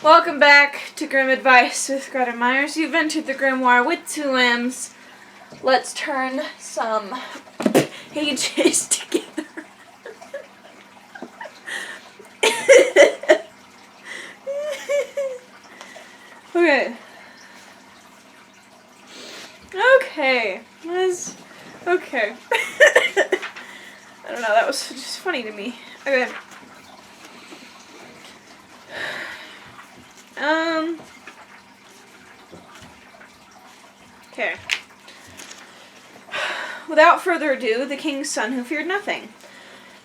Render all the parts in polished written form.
Welcome back to Grim Advice with Gretta Myers. You've entered the grimoire with 2 M's. Let's turn some pages together. Okay. Okay. I don't know, that was just funny to me. Okay. Okay. Without further ado, the king's son who feared nothing.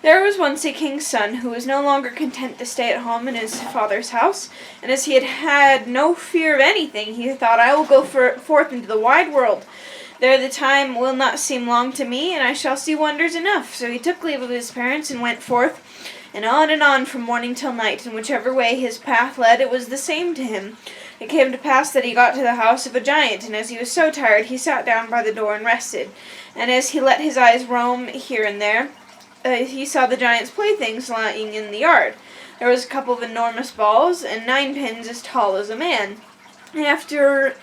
There was once a king's son who was no longer content to stay at home in his father's house, and as he had had no fear of anything, he thought, I will go forth into the wide world. There the time will not seem long to me, and I shall see wonders enough. So he took leave of his parents and went forth, and on from morning till night, and whichever way his path led, it was the same to him. It came to pass that he got to the house of a giant, and as he was so tired, he sat down by the door and rested. And as he let his eyes roam here and there, he saw the giant's playthings lying in the yard. There was a couple of enormous balls, and 9 pins as tall as a man. And after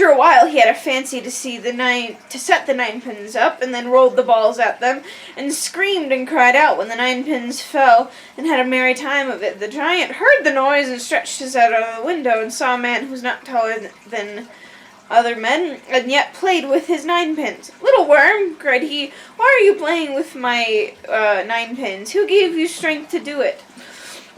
a while, he had a fancy to set the 9 pins up, and then rolled the balls at them, and screamed and cried out when the 9 pins fell, and had a merry time of it. The giant heard the noise, and stretched his head out of the window, and saw a man who was not taller than other men, and yet played with his 9 pins. Little worm, cried he, why are you playing with my 9 pins? Who gave you strength to do it?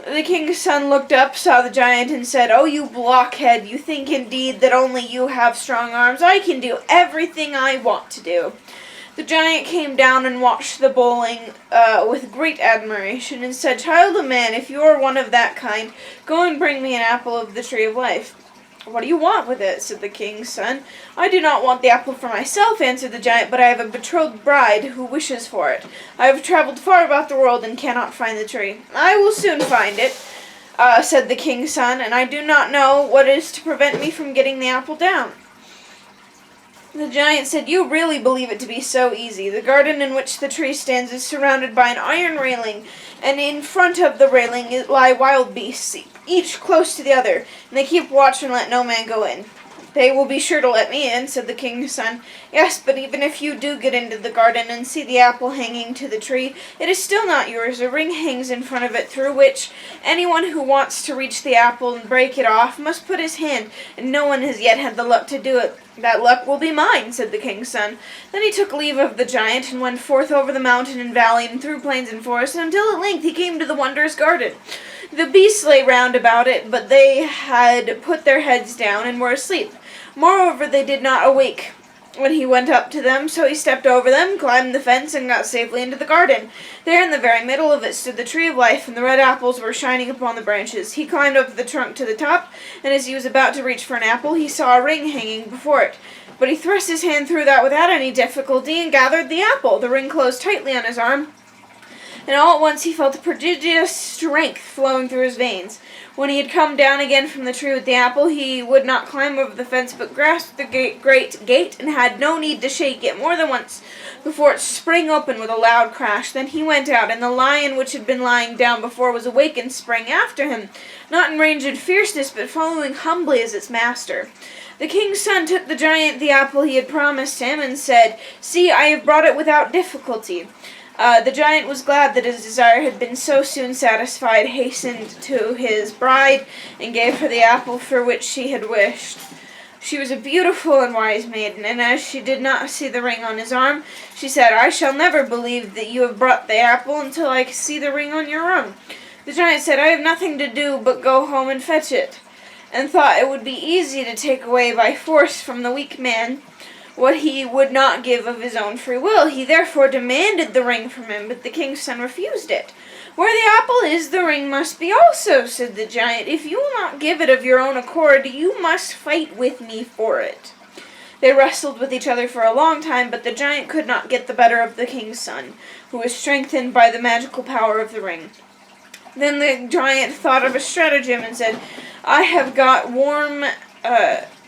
The king's son looked up, saw the giant, and said, Oh, you blockhead, you think indeed that only you have strong arms. I can do everything I want to do. The giant came down and watched the bowling with great admiration, and said, Child of man, if you are one of that kind, go and bring me an apple of the tree of life. What do you want with it? Said the king's son. I do not want the apple for myself, answered the giant, but I have a betrothed bride who wishes for it. I have traveled far about the world and cannot find the tree. I will soon find it, said the king's son, and I do not know what is to prevent me from getting the apple down. The giant said, You really believe it to be so easy. The garden in which the tree stands is surrounded by an iron railing, and in front of the railing lie wild beasts, each close to the other, and they keep watch and let no man go in. They will be sure to let me in, said the king's son. Yes, but even if you do get into the garden and see the apple hanging to the tree, it is still not yours. A ring hangs in front of it through which anyone who wants to reach the apple and break it off must put his hand, and no one has yet had the luck to do it. That luck will be mine, said the king's son. Then he took leave of the giant and went forth over the mountain and valley and through plains and forests until at length he came to the wondrous garden. The beasts lay round about it, but they had put their heads down and were asleep. Moreover, they did not awake when he went up to them, so he stepped over them, climbed the fence, and got safely into the garden. There in the very middle of it stood the tree of life, and the red apples were shining upon the branches. He climbed up the trunk to the top, and as he was about to reach for an apple, he saw a ring hanging before it. But he thrust his hand through that without any difficulty, and gathered the apple. The ring closed tightly on his arm, and all at once he felt a prodigious strength flowing through his veins. When he had come down again from the tree with the apple, he would not climb over the fence, but grasped the great gate, and had no need to shake it more than once before it sprang open with a loud crash. Then he went out, and the lion which had been lying down before was awake and sprang after him, not in range and fierceness, but following humbly as its master. The king's son took the giant the apple he had promised him, and said, See, I have brought it without difficulty. The giant was glad that his desire had been so soon satisfied, hastened to his bride, and gave her the apple for which she had wished. She was a beautiful and wise maiden, and as she did not see the ring on his arm, she said, I shall never believe that you have brought the apple until I see the ring on your arm. The giant said, I have nothing to do but go home and fetch it, and thought it would be easy to take away by force from the weak man what he would not give of his own free will. He therefore demanded the ring from him, but the king's son refused it. Where the apple is, the ring must be also, said the giant. If you will not give it of your own accord, you must fight with me for it. They wrestled with each other for a long time, but the giant could not get the better of the king's son, who was strengthened by the magical power of the ring. Then the giant thought of a stratagem and said, I have got warm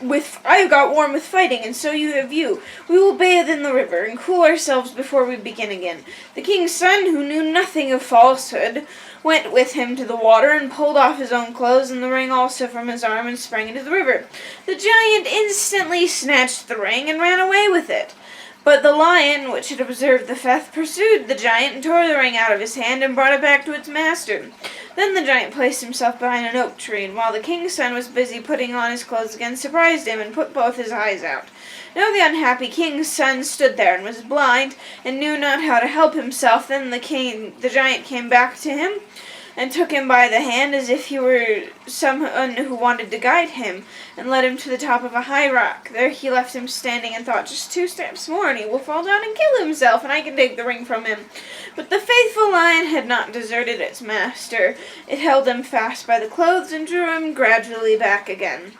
I have got warm with fighting, and so have you. We will bathe in the river and cool ourselves before we begin again. The king's son, who knew nothing of falsehood, went with him to the water and pulled off his own clothes and the ring also from his arm and sprang into the river. The giant instantly snatched the ring and ran away with it. But the lion, which had observed the theft, pursued the giant and tore the ring out of his hand and brought it back to its master. Then the giant placed himself behind an oak tree, and while the king's son was busy putting on his clothes again, surprised him and put both his eyes out. Now the unhappy king's son stood there and was blind, and knew not how to help himself. Then the giant came back to him, and took him by the hand as if he were someone who wanted to guide him, and led him to the top of a high rock. There he left him standing and thought, just 2 steps more and he will fall down and kill himself, and I can take the ring from him. But the faithful lion had not deserted its master. It held him fast by the clothes and drew him gradually back again.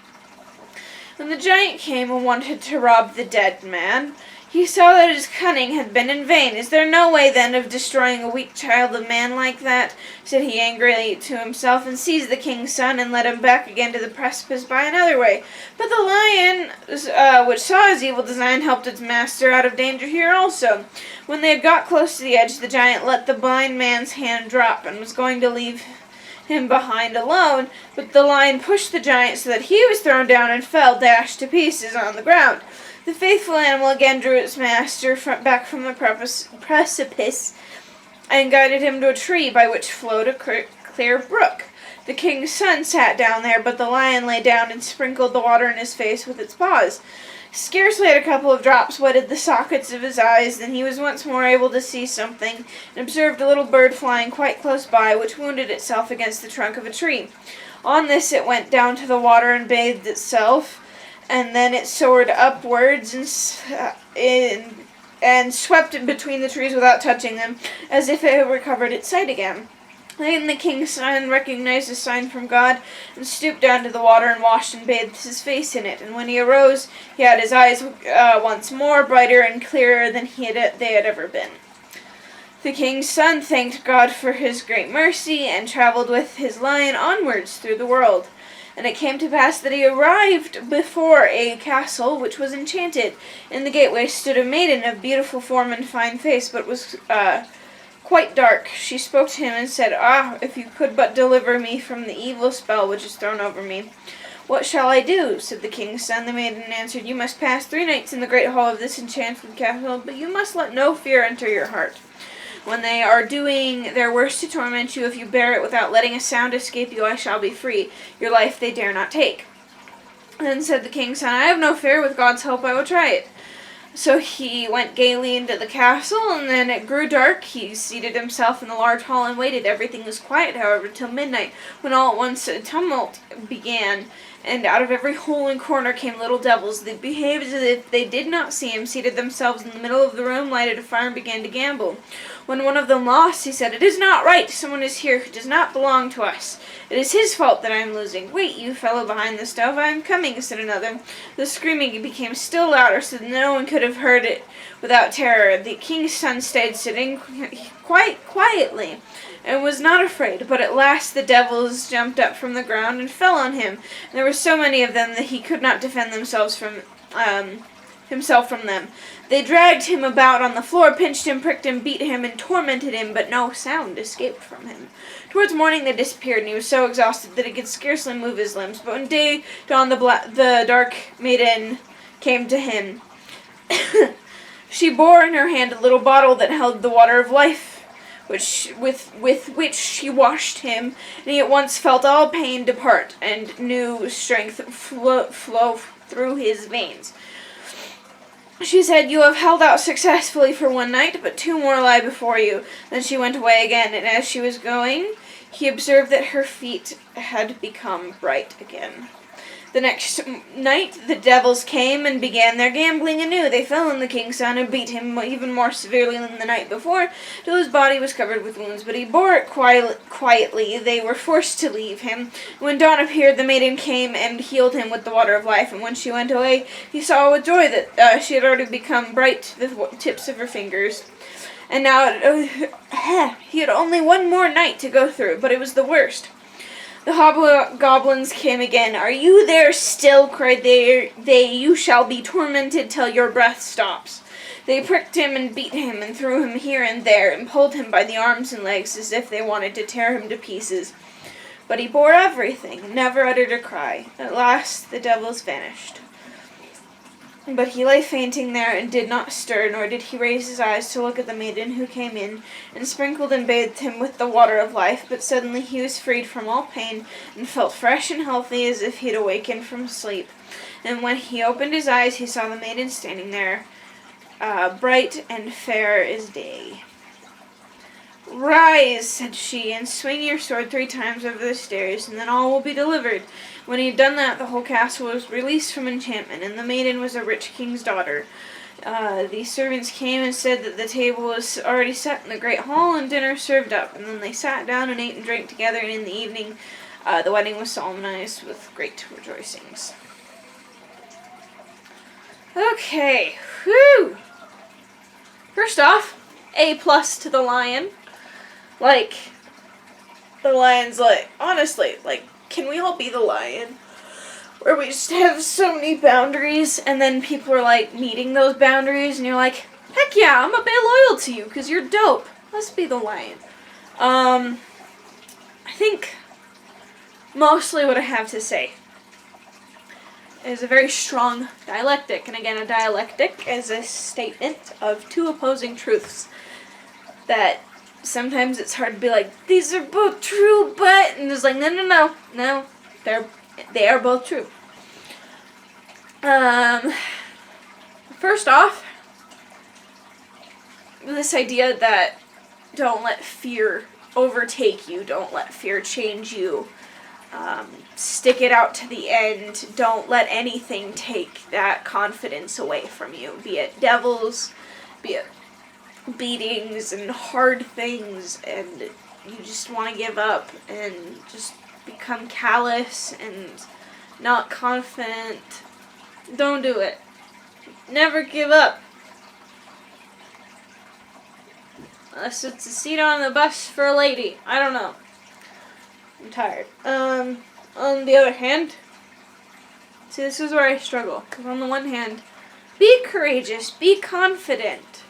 When the giant came and wanted to rob the dead man, he saw that his cunning had been in vain. Is there no way, then, of destroying a weak child of man like that? Said he angrily to himself, and seized the king's son, and led him back again to the precipice by another way. But the lion, which saw his evil design, helped its master out of danger here also. When they had got close to the edge, the giant let the blind man's hand drop, and was going to leave him behind alone, but the lion pushed the giant so that he was thrown down and fell, dashed to pieces on the ground. The faithful animal again drew its master back from the precipice and guided him to a tree by which flowed a clear brook. The king's son sat down there, but the lion lay down and sprinkled the water in his face with its paws. Scarcely had a couple of drops wetted the sockets of his eyes than he was once more able to see something, and observed a little bird flying quite close by, which wounded itself against the trunk of a tree. On this it went down to the water and bathed itself, and then it soared upwards and swept in between the trees without touching them, as if it had recovered its sight again. Then the king's son recognized a sign from God, and stooped down to the water and washed and bathed his face in it. And when he arose, he had his eyes once more brighter and clearer than they had ever been. The king's son thanked God for his great mercy, and traveled with his lion onwards through the world. And it came to pass that he arrived before a castle which was enchanted. In the gateway stood a maiden of beautiful form and fine face, but was quite dark. She spoke to him and said, if you could but deliver me from the evil spell which is thrown over me. What shall I do? Said the king's son. The maiden answered, you must pass 3 nights in the great hall of this enchanted castle, but you must let no fear enter your heart. When they are doing their worst to torment you, if you bear it without letting a sound escape you, I shall be free. Your life they dare not take. Then said the king's son, I have no fear. With God's help I will try it. So he went gaily into the castle, and then it grew dark. He seated himself in the large hall and waited. Everything was quiet, however, till midnight, when all at once a tumult began, and out of every hole and corner came little devils. They behaved as if they did not see him, seated themselves in the middle of the room, lighted a fire, and began to gamble. When one of them lost, he said, it is not right. Someone is here who does not belong to us. It is his fault that I am losing. Wait, you fellow behind the stove, I am coming, said another. The screaming became still louder, so that no one could have heard it without terror. The king's son stayed sitting quite quietly, and was not afraid, but at last the devils jumped up from the ground and fell on him. And there were so many of them that he could not defend himself from them. They dragged him about on the floor, pinched him, pricked him, beat him, and tormented him, but no sound escaped from him. Towards morning they disappeared, and he was so exhausted that he could scarcely move his limbs. But when day dawned, the dark maiden came to him. She bore in her hand a little bottle that held the water of life, with which she washed him, and he at once felt all pain depart, and new strength flow through his veins. She said, you have held out successfully for 1 night, but 2 more lie before you. Then she went away again, and as she was going, he observed that her feet had become bright again. The next night the devils came and began their gambling anew. They fell on the king's son and beat him even more severely than the night before, till his body was covered with wounds. But he bore it quietly. They were forced to leave him. When dawn appeared, the maiden came and healed him with the water of life. And when she went away, he saw with joy that she had already become bright to the tips of her fingers. And now he had only 1 more night to go through, but it was the worst. The hobgoblins came again. "Are you there still?" cried they. "You shall be tormented till your breath stops." They pricked him and beat him and threw him here and there and pulled him by the arms and legs as if they wanted to tear him to pieces. But he bore everything and never uttered a cry. At last the devils vanished. But he lay fainting there and did not stir, nor did he raise his eyes to look at the maiden who came in and sprinkled and bathed him with the water of life. But suddenly he was freed from all pain and felt fresh and healthy as if he had awakened from sleep. And when he opened his eyes, he saw the maiden standing there, bright and fair as day. "Rise," said she, "and swing your sword 3 times over the stairs, and then all will be delivered." When he had done that, the whole castle was released from enchantment, and the maiden was a rich king's daughter. The servants came and said that the table was already set in the great hall and dinner served up, and then they sat down and ate and drank together, and in the evening the wedding was solemnized with great rejoicings. Okay, whew! First off, A+ to the lion. Like, the lion's like, honestly, like, can we all be the lion? Where we just have so many boundaries, and then people are, like, meeting those boundaries, and you're like, heck yeah, I'm a bit loyal to you, because you're dope. Let's be the lion. I think mostly what I have to say is a very strong dialectic, and again, a dialectic is a statement of 2 opposing truths that sometimes it's hard to be like, these are both true, but, and it's like, no, they are both true. First off, this idea that don't let fear overtake you, don't let fear change you, stick it out to the end, don't let anything take that confidence away from you, be it devils, be it beatings and hard things, and you just want to give up and just become callous and not confident. Don't do it. Never give up. Unless it's a seat on the bus for a lady. I don't know. I'm tired. On the other hand, see, this is where I struggle. Because on the one hand, be courageous, be confident.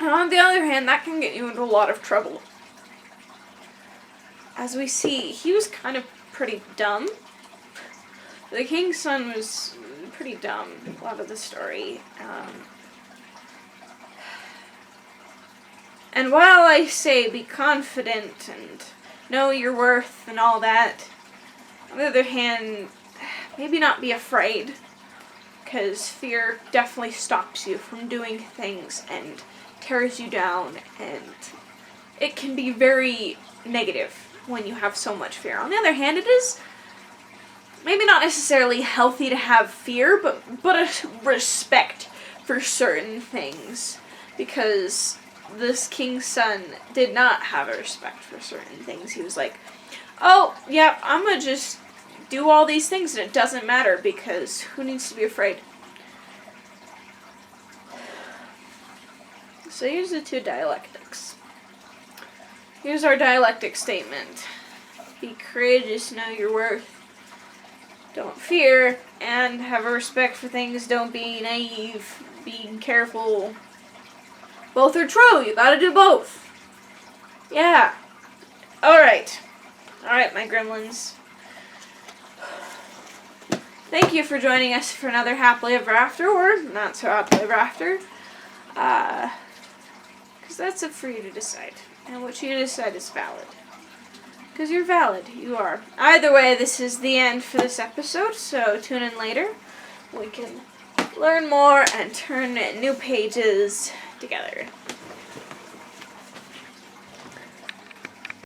And on the other hand, that can get you into a lot of trouble. As we see, he was kind of pretty dumb. The king's son was pretty dumb, a lot of the story. And while I say be confident and know your worth and all that, on the other hand, maybe not be afraid. Because fear definitely stops you from doing things and tears you down, and it can be very negative when you have so much fear. On the other hand, it is maybe not necessarily healthy to have fear, but a respect for certain things, because this king's son did not have a respect for certain things. He was like, oh, yeah, I'm gonna just do all these things and it doesn't matter, because who needs to be afraid? So here's the 2 dialectics. Here's our dialectic statement. Be courageous, know your worth. Don't fear, and have a respect for things. Don't be naive. Be careful. Both are true. You gotta do both. Yeah. Alright. Alright, my gremlins. Thank you for joining us for another Happily Ever After, or not so Happily Ever After. Because that's up for you to decide. And what you decide is valid. Because you're valid. You are. Either way, this is the end for this episode, so tune in later. We can learn more and turn new pages together.